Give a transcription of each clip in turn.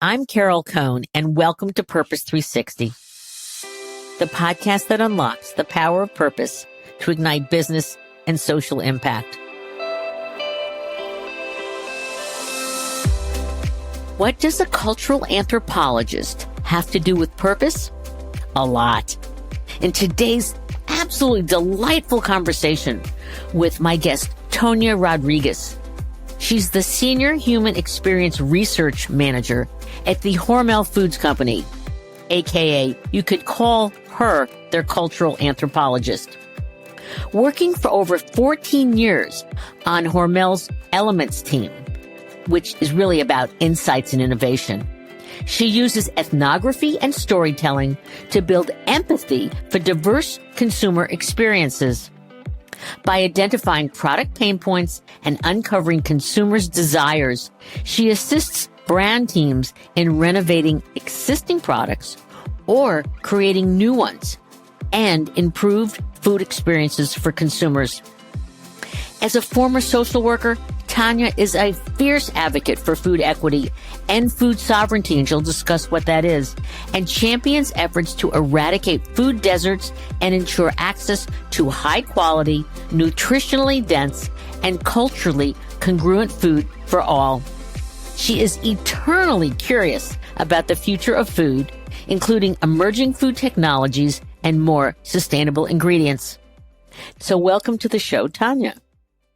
I'm Carol Cohn, and welcome to Purpose 360, the podcast that unlocks the power of purpose to ignite business and social impact. What does a cultural anthropologist have to do with purpose? A lot. In today's absolutely delightful conversation with my guest, Tanya Rodriguez. She's the Senior Human Experience Research Manager at the Hormel Foods Company, aka you could call her their cultural anthropologist. Working for over 14 years on Hormel's Elements team, which is really about insights and innovation. She uses ethnography and storytelling to build empathy for diverse consumer experiences. By identifying product pain points and uncovering consumers' desires, she assists brand teams in renovating existing products or creating new ones and improved food experiences for consumers. As a former social worker, Tanya is a fierce advocate for food equity and food sovereignty, and she'll discuss what that is, and champions efforts to eradicate food deserts and ensure access to high-quality, nutritionally dense, and culturally congruent food for all. She is eternally curious about the future of food, including emerging food technologies and more sustainable ingredients. So welcome to the show, Tanya.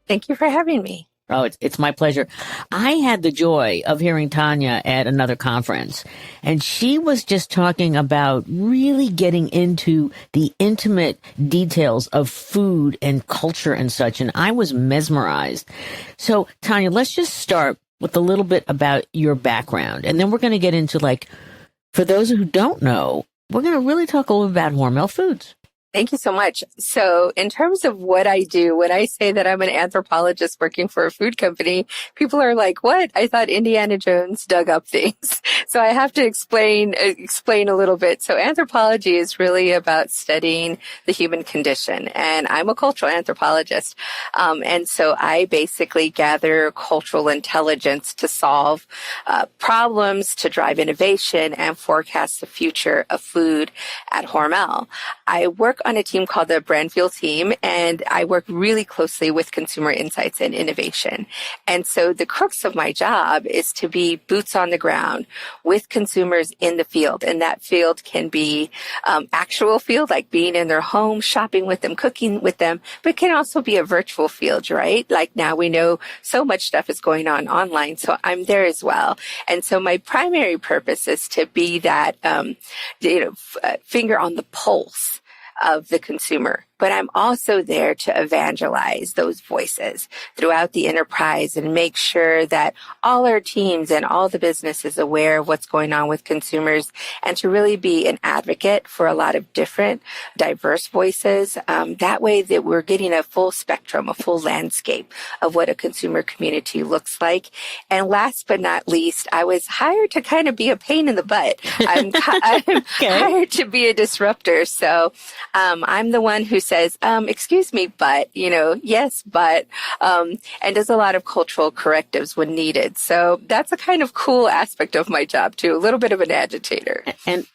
Thank you for having me. Oh, it's my pleasure. I had the joy of hearing Tanya at another conference, and she was just talking about really getting into the intimate details of food and culture and such, and I was mesmerized. So, Tanya, let's just start with a little bit about your background, and then we're going to get into, for those who don't know, we're going to really talk a little bit about Hormel Foods. Thank you so much. So in terms of what I do, when I say that I'm an anthropologist working for a food company, people are like, what? I thought Indiana Jones dug up things. So I have to explain a little bit. So anthropology is really about studying the human condition. And I'm a cultural anthropologist. And so I basically gather cultural intelligence to solve problems, to drive innovation, and forecast the future of food at Hormel. I work on a team called the Brand Fuel team, and I work really closely with consumer insights and innovation. And so the crux of my job is to be boots on the ground with consumers in the field. And that field can be actual field, like being in their home, shopping with them, cooking with them, but it can also be a virtual field, right? Like now we know so much stuff is going on online, so I'm there as well. And so my primary purpose is to be that, finger on the pulse of the consumer. But I'm also there to evangelize those voices throughout the enterprise and make sure that all our teams and all the business is aware of what's going on with consumers, and to really be an advocate for a lot of different diverse voices. That way that we're getting a full spectrum, a full landscape of what a consumer community looks like. And last but not least, I was hired to kind of be a pain in the butt. I'm hired to be a disruptor. So I'm the one who says, excuse me, but, yes, but, and does a lot of cultural correctives when needed. So that's a kind of cool aspect of my job too, a little bit of an agitator. And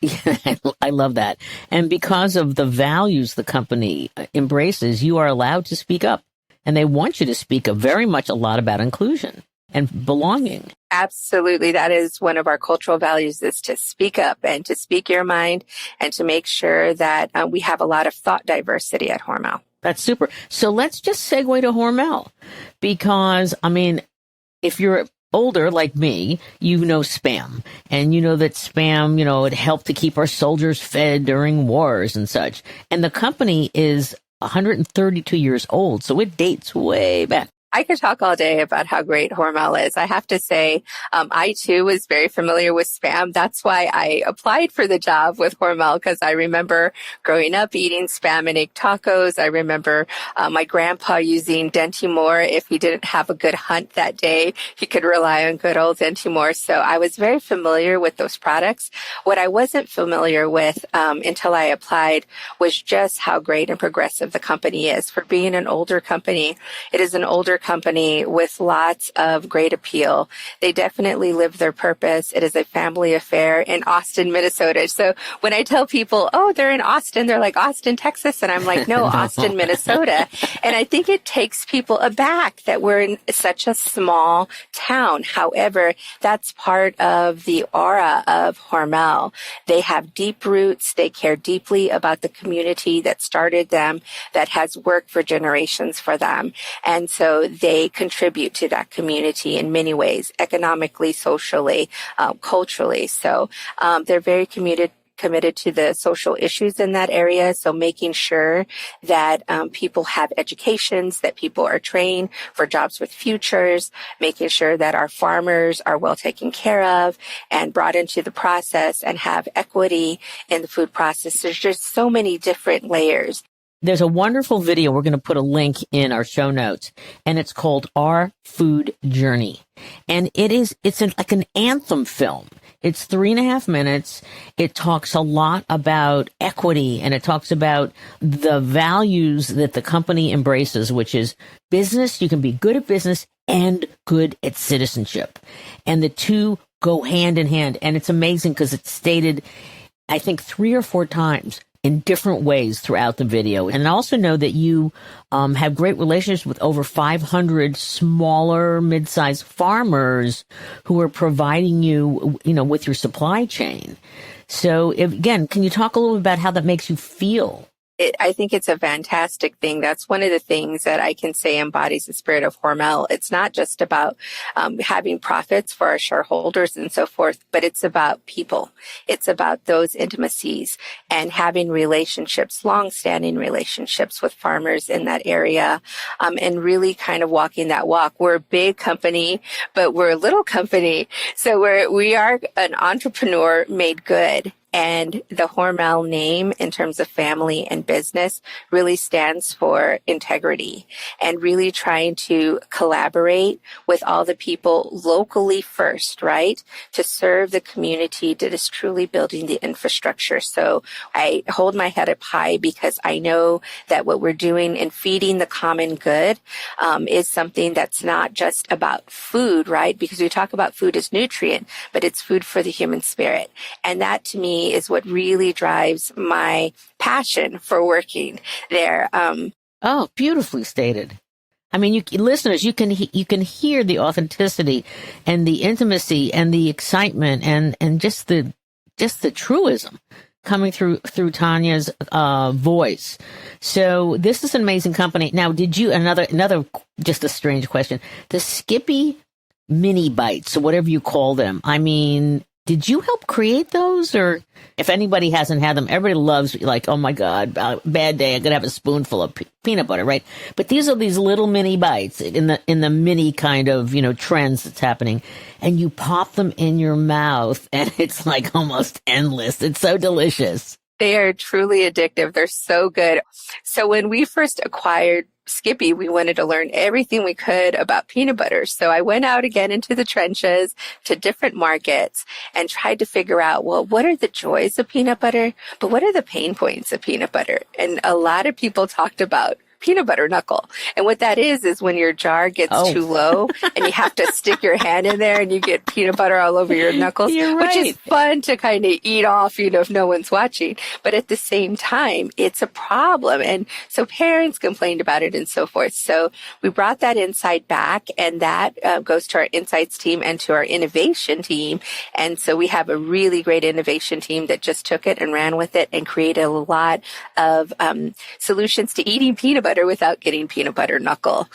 I love that. And because of the values the company embraces, you are allowed to speak up, and they want you to speak up very much a lot about inclusion and belonging. Absolutely. That is one of our cultural values, is to speak up and to speak your mind and to make sure that we have a lot of thought diversity at Hormel. That's super. So let's just segue to Hormel, because, if you're older like me, you know Spam, and you know that Spam, it helped to keep our soldiers fed during wars and such. And the company is 132 years old, so it dates way back. I could talk all day about how great Hormel is. I have to say, I too was very familiar with Spam. That's why I applied for the job with Hormel, because I remember growing up eating Spam and egg tacos. I remember my grandpa using Dentimore. If he didn't have a good hunt that day, he could rely on good old Dentimore. So I was very familiar with those products. What I wasn't familiar with until I applied was just how great and progressive the company is. For being an older company, it is an older older company with lots of great appeal. They definitely live their purpose. It is a family affair in Austin, Minnesota. So when I tell people, oh, they're in Austin, they're like, Austin, Texas. And I'm like, no, Austin, Minnesota. And I think it takes people aback that we're in such a small town. However, that's part of the aura of Hormel. They have deep roots. They care deeply about the community that started them, that has worked for generations for them. And so they contribute to that community in many ways, economically, socially, culturally. So they're very committed to the social issues in that area. So making sure that people have educations, that people are trained for jobs with futures, making sure that our farmers are well taken care of and brought into the process and have equity in the food process. There's just so many different layers. There's a wonderful video. We're going to put a link in our show notes, and it's called Our Food Journey. And it's like an anthem film. It's 3.5 minutes. It talks a lot about equity, and it talks about the values that the company embraces, which is business. You can be good at business and good at citizenship. And the two go hand in hand. And it's amazing because it's stated, I think, 3 or 4 times in different ways throughout the video. And I also know that you have great relationships with over 500 smaller, mid-sized farmers who are providing you, with your supply chain. So again, can you talk a little bit about how that makes you feel? I think it's a fantastic thing. That's one of the things that I can say embodies the spirit of Hormel. It's not just about having profits for our shareholders and so forth, but it's about people. It's about those intimacies and having relationships, long-standing relationships with farmers in that area, and really kind of walking that walk. We're a big company, but we're a little company. So we are an entrepreneur made good. And the Hormel name in terms of family and business really stands for integrity and really trying to collaborate with all the people locally first, right? To serve the community that is truly building the infrastructure. So I hold my head up high because I know that what we're doing in feeding the common good is something that's not just about food, right? Because we talk about food as nutrient, but it's food for the human spirit. And that to me is what really drives my passion for working there. Oh, beautifully stated. I mean, listeners, you can hear the authenticity and the intimacy and the excitement and just the truism coming through Tanya's voice. So this is an amazing company. Now, did you another just a strange question? The Skippy mini bites, or whatever you call them. I mean, did you help create those? Or if anybody hasn't had them, everybody loves, like, oh my God, bad day, I'm going to have a spoonful of peanut butter, right? But these are these little mini bites in the mini kind of, trends that's happening. And you pop them in your mouth and it's like almost endless. It's so delicious. They are truly addictive. They're so good. So when we first acquired Skippy, we wanted to learn everything we could about peanut butter. So I went out again into the trenches to different markets and tried to figure out, well, what are the joys of peanut butter, but what are the pain points of peanut butter? And a lot of people talked about peanut butter knuckle. And what that is when your jar gets too low and you have to stick your hand in there and you get peanut butter all over your knuckles, which is fun to kind of eat off, if no one's watching. But at the same time, it's a problem. And so parents complained about it and so forth. So we brought that insight back, and that goes to our insights team and to our innovation team. And so we have a really great innovation team that just took it and ran with it and created a lot of solutions to eating peanut butter without getting peanut butter knuckle.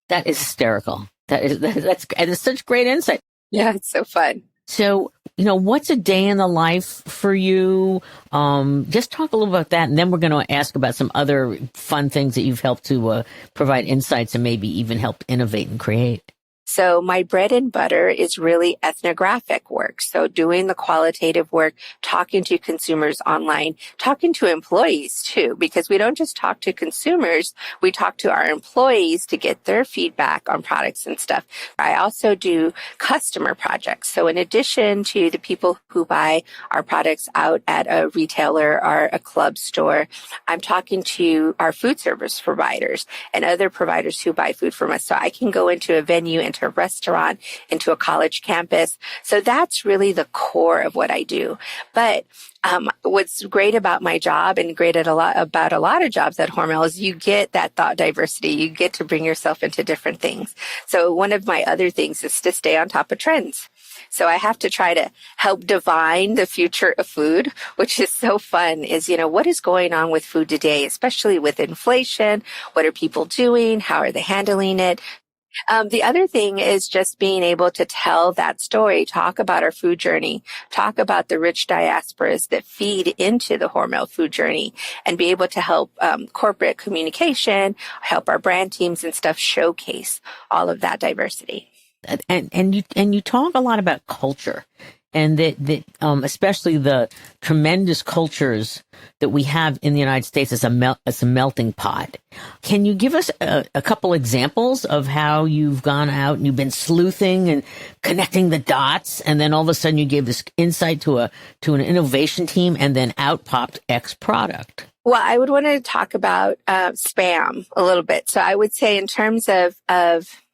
That is hysterical. That's such great insight. Yeah, it's so fun. So, what's a day in the life for you? Just talk a little about that, and then we're going to ask about some other fun things that you've helped to provide insights and maybe even help innovate and create. So my bread and butter is really ethnographic work. So doing the qualitative work, talking to consumers online, talking to employees too, because we don't just talk to consumers, we talk to our employees to get their feedback on products and stuff. I also do customer projects. So in addition to the people who buy our products out at a retailer or a club store, I'm talking to our food service providers and other providers who buy food from us. So I can go into a venue, into a restaurant, into a college campus. So that's really the core of what I do. But what's great about my job and great about a lot of jobs at Hormel is you get that thought diversity. You get to bring yourself into different things. So one of my other things is to stay on top of trends. So I have to try to help divine the future of food, which is so fun, is, what is going on with food today, especially with inflation? What are people doing? How are they handling it? The other thing is just being able to tell that story, talk about our food journey, talk about the rich diasporas that feed into the Hormel food journey, and be able to help corporate communication, help our brand teams and stuff showcase all of that diversity. And you talk a lot about culture, and that especially the tremendous cultures that we have in the United States as a melting pot. Can you give us a couple examples of how you've gone out and you've been sleuthing and connecting the dots, and then all of a sudden you gave this insight to an innovation team, and then out popped X product? Well, I would want to talk about spam a little bit. So I would say in terms of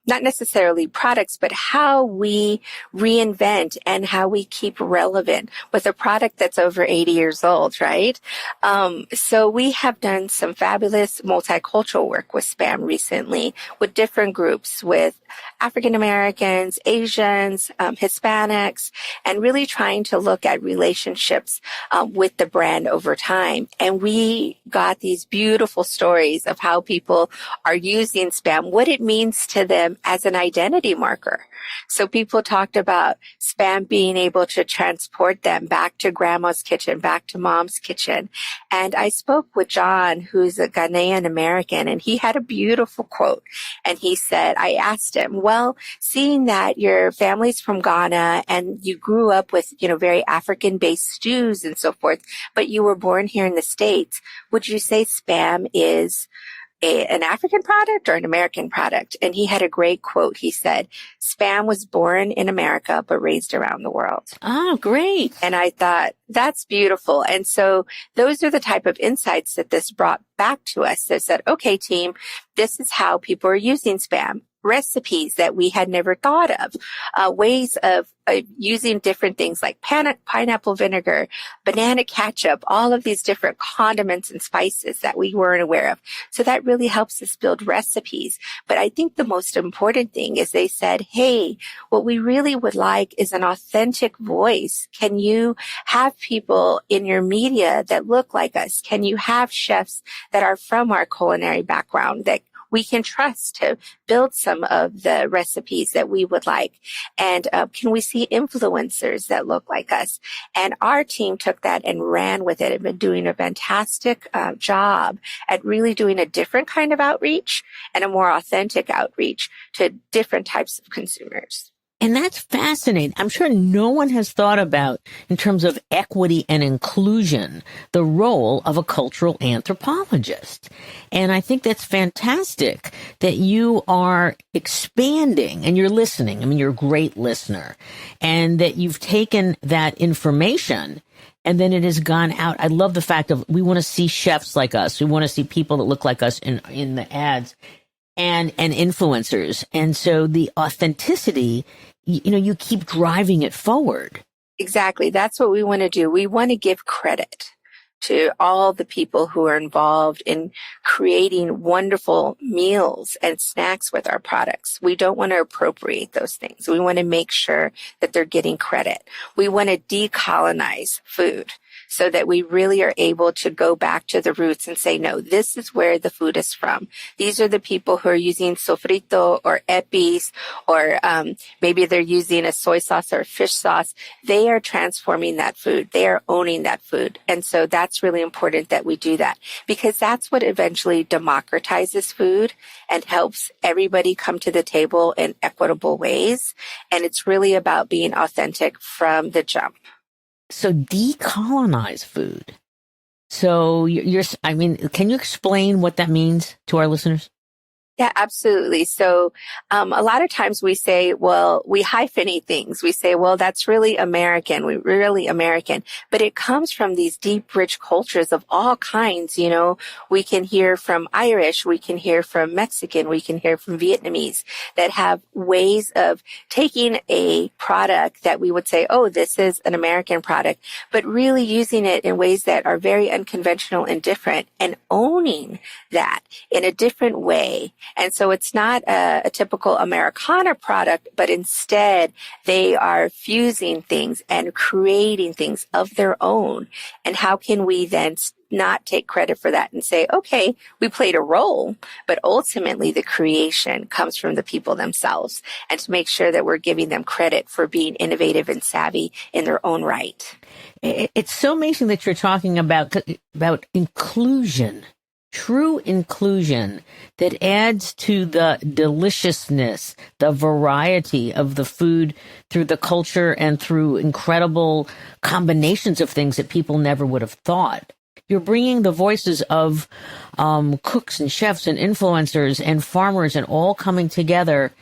not necessarily products, but how we reinvent and how we keep relevant with a product that's over 80 years old, right? So we have done some fabulous multicultural work with SPAM recently with different groups, with African Americans, Asians, Hispanics, and really trying to look at relationships with the brand over time. And we got these beautiful stories of how people are using SPAM, what it means to them as an identity marker. So people talked about SPAM being able to transport them back to grandma's kitchen, back to mom's kitchen. And I spoke with John, who's a Ghanaian American, and he had a beautiful quote. And he said, I asked him, well, seeing that your family's from Ghana and you grew up with, very African-based stews and so forth, but you were born here in the States, would you say SPAM is an African product or an American product? And he had a great quote. He said, SPAM was born in America, but raised around the world. Oh, great. And I thought, that's beautiful. And so those are the type of insights that this brought back to us that said, okay, team, this is how people are using SPAM. Recipes that we had never thought of, ways of using different things like pineapple vinegar, banana ketchup, all of these different condiments and spices that we weren't aware of. So that really helps us build recipes. But I think the most important thing is they said, hey, what we really would like is an authentic voice. Can you have people in your media that look like us? Can you have chefs that are from our culinary background that we can trust to build some of the recipes that we would like? And can we see influencers that look like us? And our team took that and ran with it and been doing a fantastic job at really doing a different kind of outreach and a more authentic outreach to different types of consumers. And that's fascinating. I'm sure no one has thought about, in terms of equity and inclusion, the role of a cultural anthropologist. And I think that's fantastic that you are expanding and you're listening. I mean, you're a great listener, and that you've taken that information and then it has gone out. I love the fact of, we want to see chefs like us. We want to see people that look like us in the ads and influencers. And so the authenticity, you keep driving it forward. Exactly. That's what we want to do. We want to give credit to all the people who are involved in creating wonderful meals and snacks with our products. We don't want to appropriate those things. We want to make sure that they're getting credit. We want to decolonize food. so that we really are able to go back to the roots and say, no, this is where the food is from. These are the people who are using sofrito or epis, or maybe they're using a soy sauce or a fish sauce. They are transforming that food. They are owning that food. And so that's really important that we do that, because that's what eventually democratizes food and helps everybody come to the table in equitable ways. And it's really about being authentic from the jump. So decolonize food. So I mean, can you explain what that means to our listeners? Yeah, absolutely. So a lot of times we say, well, we hyphenate things. We say, well, that's really American. We're really American. But it comes from these deep, rich cultures of all kinds. You know, we can hear from Irish, we can hear from Mexican, we can hear from Vietnamese that have ways of taking a product that we would say, oh, this is an American product, but really using it in ways that are very unconventional and different, and owning that in a different way. And so it's not a typical Americana product, but instead they are fusing things and creating things of their own. And how can we then not take credit for that and say, okay, we played a role, but ultimately the creation comes from the people themselves, and to make sure that we're giving them credit for being innovative and savvy in their own right. It's so amazing that you're talking about inclusion. True inclusion that adds to the deliciousness, the variety of the food through the culture and through incredible combinations of things that people never would have thought. You're bringing the voices of cooks and chefs and influencers and farmers, and all coming together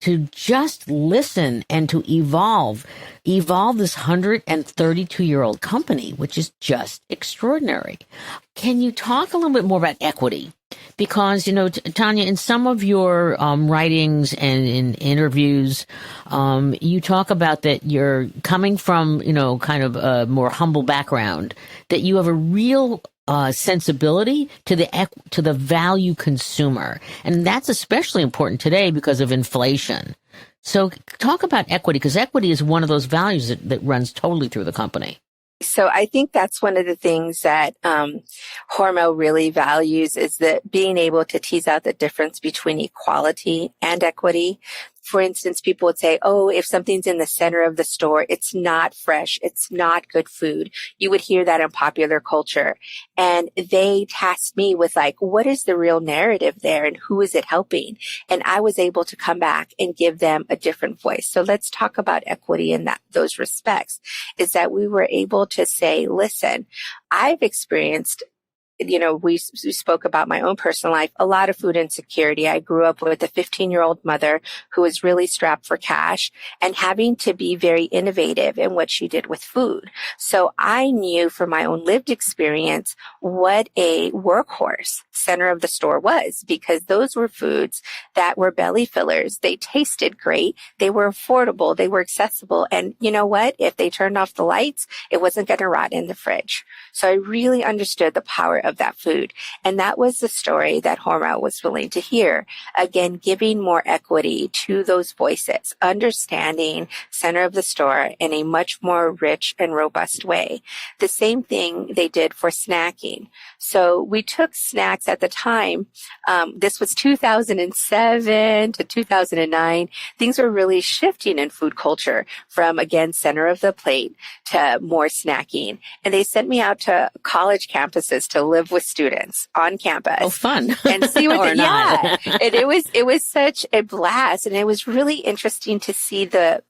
to just listen and to evolve this 132-year-old company, which is just extraordinary. Can you talk a little bit more about equity? Because, you know, Tanya, in some of your writings and in interviews, you talk about that you're coming from, you know, kind of a more humble background, that you have a real sensibility to the value consumer. And that's especially important today because of inflation. So talk about equity, because equity is one of those values that runs totally through the company. So I think that's one of the things that Hormel really values, is that being able to tease out the difference between equality and equity. For instance, people would say, oh, if something's in the center of the store, it's not fresh, it's not good food. You would hear that in popular culture. And they tasked me with, like, what is the real narrative there and who is it helping? And I was able to come back and give them a different voice. So let's talk about equity in those respects, is that we were able to say, listen, I've experienced, you know, we spoke about my own personal life, a lot of food insecurity. I grew up with a 15-year-old mother who was really strapped for cash and having to be very innovative in what she did with food. So I knew from my own lived experience what a workhorse center of the store was, because those were foods that were belly fillers. They tasted great. They were affordable. They were accessible. And you know what? If they turned off the lights, it wasn't going to rot in the fridge. So I really understood the power of that food. And that was the story that Hormel was willing to hear. Again, giving more equity to those voices, understanding center of the store in a much more rich and robust way. The same thing they did for snacking. So we took snacks at the time. This was 2007 to 2009. Things were really shifting in food culture from, again, center of the plate to more snacking. And they sent me out to college campuses to live with students on campus. Oh, fun. And see what or not. Yeah. And it was such a blast. And it was really interesting to see the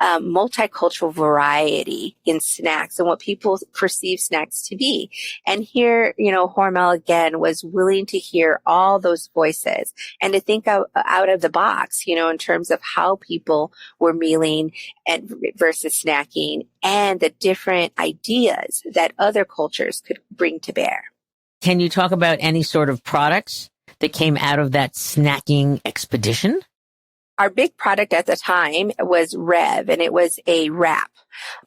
multicultural variety in snacks and what people perceive snacks to be. And here, you know, Hormel again was willing to hear all those voices and to think out of the box, you know, in terms of how people were mealing and versus snacking, and the different ideas that other cultures could bring to bear. Can you talk about any sort of products that came out of that snacking expedition? Our big product at the time was Rev, and it was a wrap.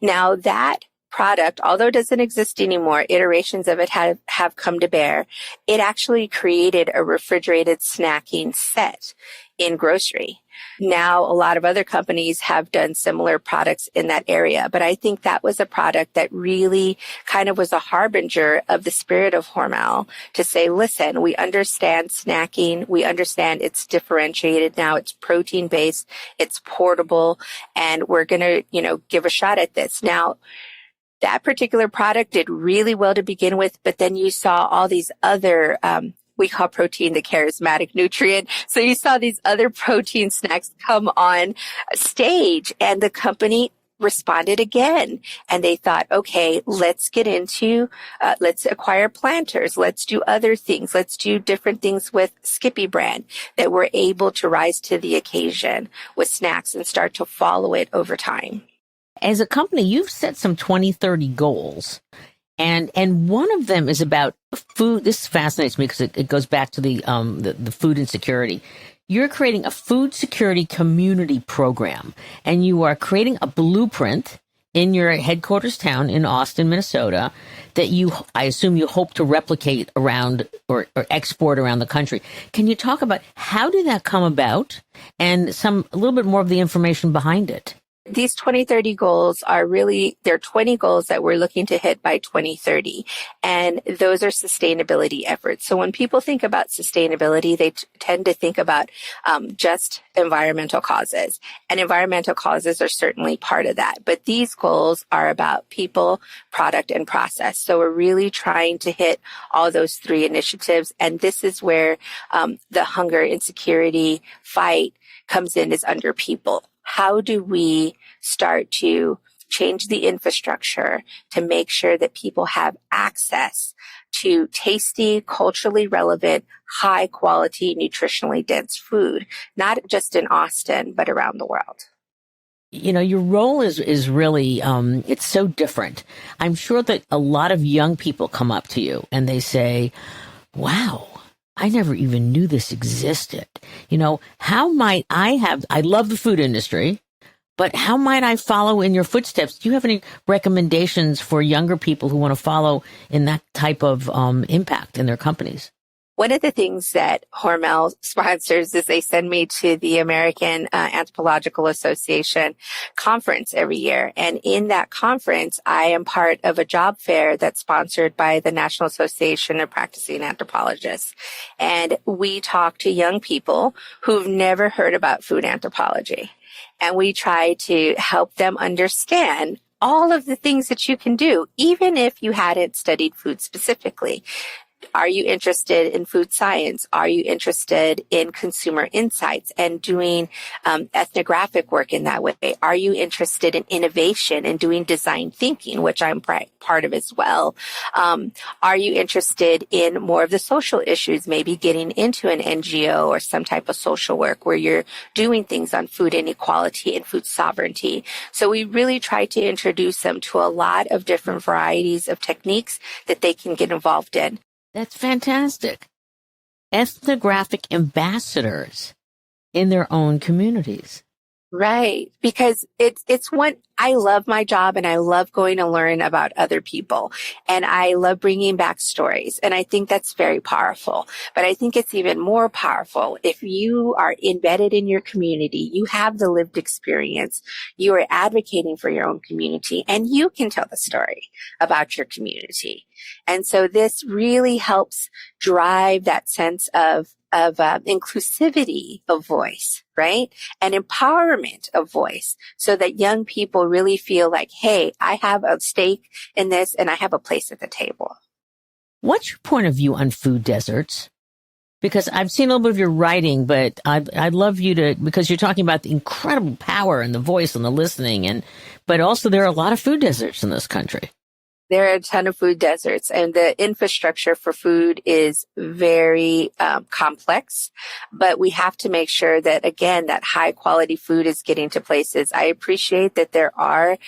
Now that product, although it doesn't exist anymore, iterations of it have come to bear. It actually created a refrigerated snacking set in grocery. Now, a lot of other companies have done similar products in that area, but I think that was a product that really kind of was a harbinger of the spirit of Hormel to say, listen, we understand snacking. We understand it's differentiated now. It's protein based. It's portable, and we're going to, give a shot at this. Now, that particular product did really well to begin with, but then you saw all these other, we call protein the charismatic nutrient. So you saw these other protein snacks come on stage, and the company responded again. And they thought, okay, let's get into, let's acquire planters. Let's do other things. Let's do different things with Skippy brand that were able to rise to the occasion with snacks and start to follow it over time. As a company, you've set some 2030 goals. And one of them is about food. This fascinates me because it goes back to the food insecurity. You're creating a food security community program, and you are creating a blueprint in your headquarters town in Austin, Minnesota, that I assume you hope to replicate around or export around the country. Can you talk about how did that come about and a little bit more of the information behind it? These 2030 goals are they're 20 goals that we're looking to hit by 2030. And those are sustainability efforts. So when people think about sustainability, they tend to think about just environmental causes. And environmental causes are certainly part of that. But these goals are about people, product, and process. So we're really trying to hit all those three initiatives. And this is where the hunger, insecurity fight comes in, is under people. How do we start to change the infrastructure to make sure that people have access to tasty, culturally relevant, high quality, nutritionally dense food, not just in Austin, but around the world? Your role is really, it's so different. I'm sure that a lot of young people come up to you and they say, wow, I never even knew this existed. How might I love the food industry, but how might I follow in your footsteps? Do you have any recommendations for younger people who want to follow in that type of impact in their companies? One of the things that Hormel sponsors is they send me to the American Anthropological Association conference every year. And in that conference, I am part of a job fair that's sponsored by the National Association of Practicing Anthropologists. And we talk to young people who've never heard about food anthropology. And we try to help them understand all of the things that you can do, even if you hadn't studied food specifically. Are you interested in food science? Are you interested in consumer insights and doing ethnographic work in that way? Are you interested in innovation and doing design thinking, which I'm part of as well? Are you interested in more of the social issues, maybe getting into an NGO or some type of social work where you're doing things on food inequality and food sovereignty? So we really try to introduce them to a lot of different varieties of techniques that they can get involved in. That's fantastic. Ethnographic ambassadors in their own communities. Right. Because it's one, I love my job and I love going to learn about other people and I love bringing back stories. And I think that's very powerful, but I think it's even more powerful if you are embedded in your community, you have the lived experience, you are advocating for your own community and you can tell the story about your community. And so this really helps drive that sense of inclusivity of voice, right? And empowerment of voice so that young people really feel like, hey, I have a stake in this and I have a place at the table. What's your point of view on food deserts? Because I've seen a little bit of your writing, but I'd love you to, because you're talking about the incredible power and the voice and the listening, but also there are a lot of food deserts in this country. There are a ton of food deserts and the infrastructure for food is very complex, but we have to make sure that, again, that high quality food is getting to places. I appreciate that there are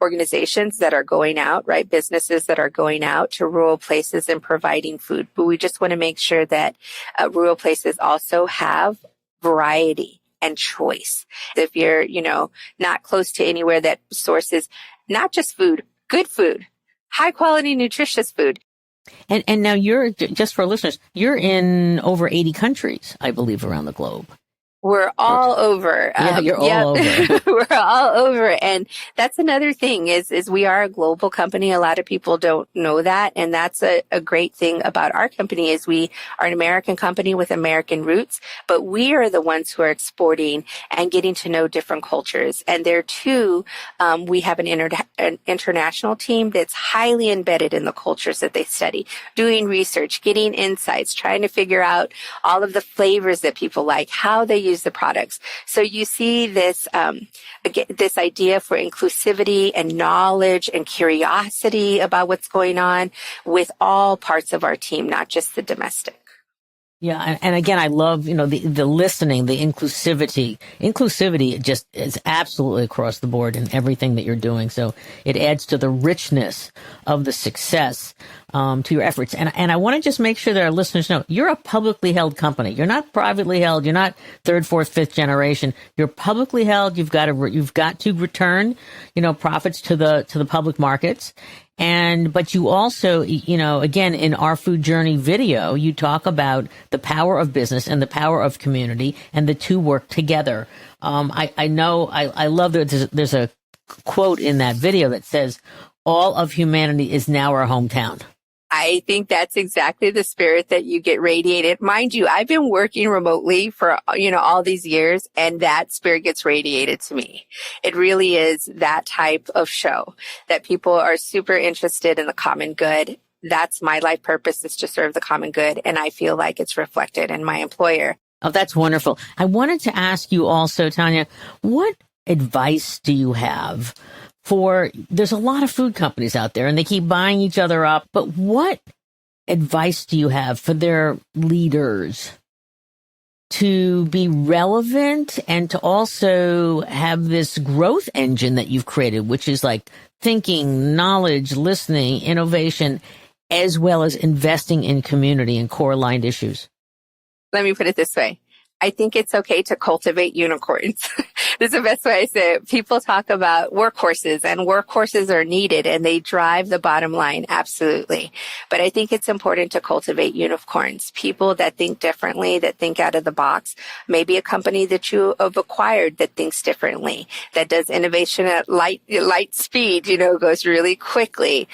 organizations that are going out, right? Businesses that are going out to rural places and providing food, but we just want to make sure that rural places also have variety and choice. If you're, not close to anywhere that sources not just food, good food, high quality, nutritious food, And now you're, just for listeners, you're in over 80 countries, I believe, around the globe. We're all over. Yeah, you're all over. We're all over. And that's another thing is we are a global company. A lot of people don't know that. And that's a great thing about our company is we are an American company with American roots, but we are the ones who are exporting and getting to know different cultures. And there too, we have an international team that's highly embedded in the cultures that they study, doing research, getting insights, trying to figure out all of the flavors that people like, how they use the products. So you see this, this idea for inclusivity and knowledge and curiosity about what's going on with all parts of our team, not just the domestic. Yeah. And again, I love, the listening, the inclusivity. Inclusivity just is absolutely across the board in everything that you're doing. So it adds to the richness of the success, to your efforts. And I want to just make sure that our listeners know you're a publicly held company. You're not privately held. You're not third, fourth, fifth generation. You're publicly held. You've got to return, profits to the public markets. But you also, again, in our food journey video, you talk about the power of business and the power of community, and the two work together. I love that there's a quote in that video that says, all of humanity is now our hometown. I think that's exactly the spirit that you get radiated. Mind you, I've been working remotely for, all these years, and that spirit gets radiated to me. It really is that type of show that people are super interested in the common good. That's my life purpose, is to serve the common good. And I feel like it's reflected in my employer. Oh, that's wonderful. I wanted to ask you also, Tanya, what advice do you have there's a lot of food companies out there and they keep buying each other up, but what advice do you have for their leaders to be relevant and to also have this growth engine that you've created, which is like thinking, knowledge, listening, innovation, as well as investing in community and core aligned issues? Let me put it this way. I think it's okay to cultivate unicorns. This is the best way I say it. People talk about workhorses, and workhorses are needed and they drive the bottom line. Absolutely. But I think it's important to cultivate unicorns, people that think differently, that think out of the box. Maybe a company that you have acquired that thinks differently, that does innovation at light speed, goes really quickly,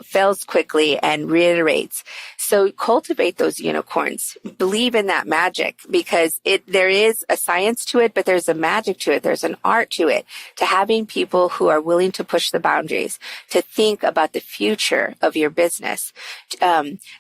fails quickly and reiterates. So cultivate those unicorns. Believe in that magic, because there is a science to it, but there's a magic to it. There's an art to it, to having people who are willing to push the boundaries, to think about the future of your business.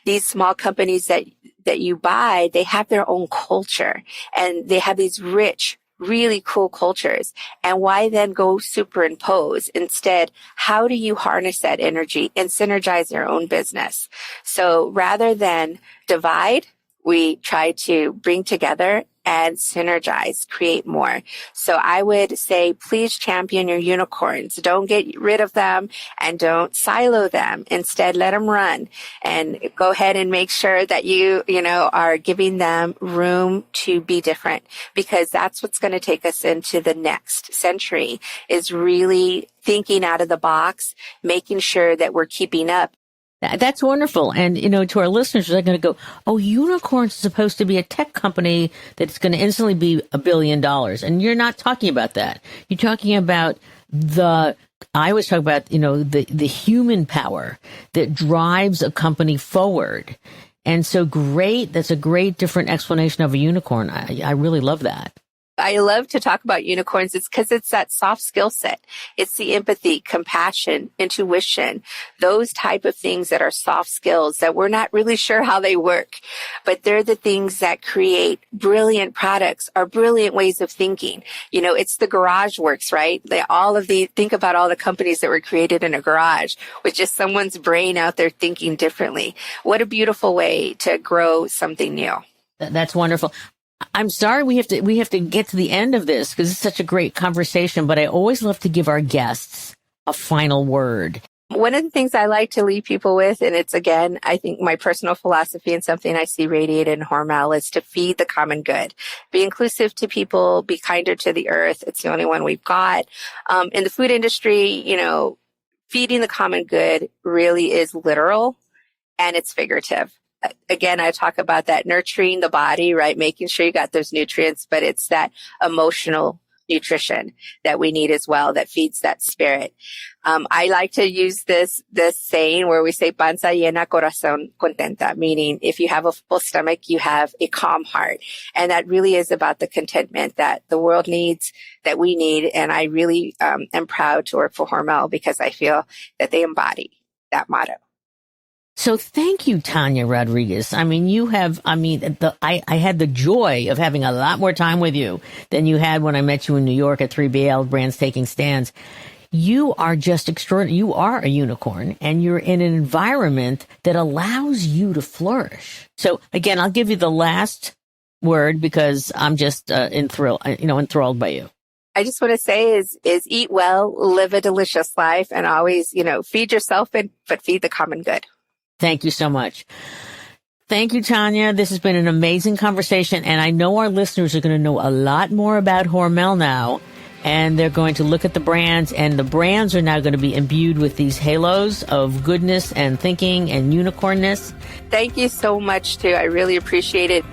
These small companies that you buy, they have their own culture, and they have these rich, really cool cultures. And why then go superimpose? Instead, how do you harness that energy and synergize your own business? So rather than divide, we try to bring together and synergize, create more. So I would say, please champion your unicorns. Don't get rid of them and don't silo them. Instead, let them run, and go ahead and make sure that you are giving them room to be different, because that's what's going to take us into the next century, is really thinking out of the box, making sure that we're keeping up. That's wonderful. And, to our listeners, they're going to go, oh, Unicorns is supposed to be a tech company that's going to instantly be $1 billion. And you're not talking about that. You're talking about I always talk about, the human power that drives a company forward. And so great. That's a great different explanation of a unicorn. I really love that. I love to talk about unicorns. It's because it's that soft skill set. It's the empathy, compassion, intuition, those type of things that are soft skills that we're not really sure how they work, but they're the things that create brilliant products or brilliant ways of thinking. It's the garage works, right? Think about all the companies that were created in a garage with just someone's brain out there thinking differently. What a beautiful way to grow something new. That's wonderful. I'm sorry we have to get to the end of this because it's such a great conversation, but I always love to give our guests a final word. One of the things I like to leave people with, and it's, again, I think my personal philosophy and something I see radiated in Hormel, is to feed the common good. Be inclusive to people, be kinder to the earth. It's the only one we've got. In the food industry, feeding the common good really is literal. and it's figurative. Again, I talk about that nurturing the body, right? Making sure you got those nutrients, but it's that emotional nutrition that we need as well that feeds that spirit. I like to use this saying where we say panza llena, corazón contenta, meaning if you have a full stomach, you have a calm heart. And that really is about the contentment that the world needs, that we need. And I really am proud to work for Hormel because I feel that they embody that motto. So thank you, Tanya Rodriguez. I mean, I had the joy of having a lot more time with you than you had when I met you in New York at 3BL Brands Taking Stands. You are just extraordinary. You are a unicorn, and you're in an environment that allows you to flourish. So again, I'll give you the last word because I'm just enthralled by you. I just want to say is eat well, live a delicious life, and always, feed yourself, but feed the common good. Thank you so much. Thank you, Tanya. This has been an amazing conversation, and I know our listeners are going to know a lot more about Hormel now, and they're going to look at the brands, and the brands are now going to be imbued with these halos of goodness and thinking and unicornness. Thank you so much, too. I really appreciate it.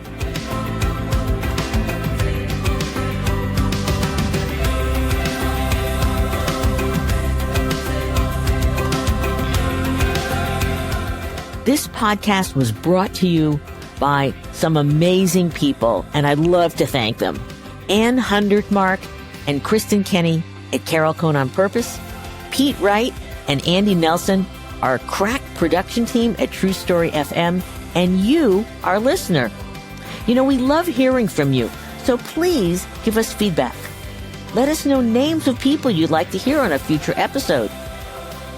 This podcast was brought to you by some amazing people, and I'd love to thank them. Ann Hundertmark and Kristen Kenny at Carol Cone on Purpose, Pete Wright and Andy Nelson, our crack production team at True Story FM, and you, our listener. We love hearing from you, so please give us feedback. Let us know names of people you'd like to hear on a future episode.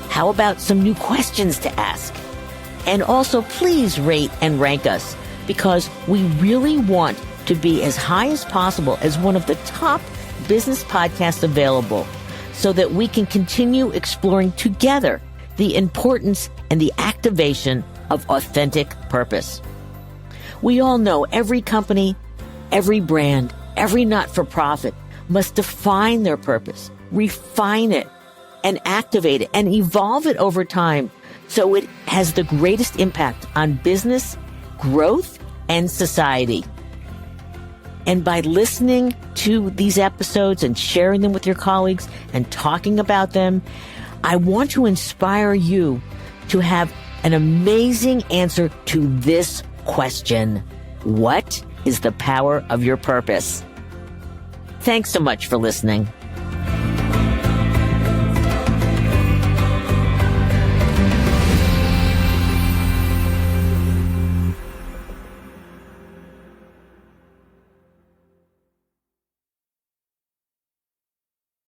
How about some new questions to ask? And also, please rate and rank us because we really want to be as high as possible as one of the top business podcasts available so that we can continue exploring together the importance and the activation of authentic purpose. We all know every company, every brand, every not-for-profit must define their purpose, refine it, and activate it and evolve it over time so it has the greatest impact on business, growth, and society. And by listening to these episodes and sharing them with your colleagues and talking about them, I want to inspire you to have an amazing answer to this question. What is the power of your purpose? Thanks so much for listening.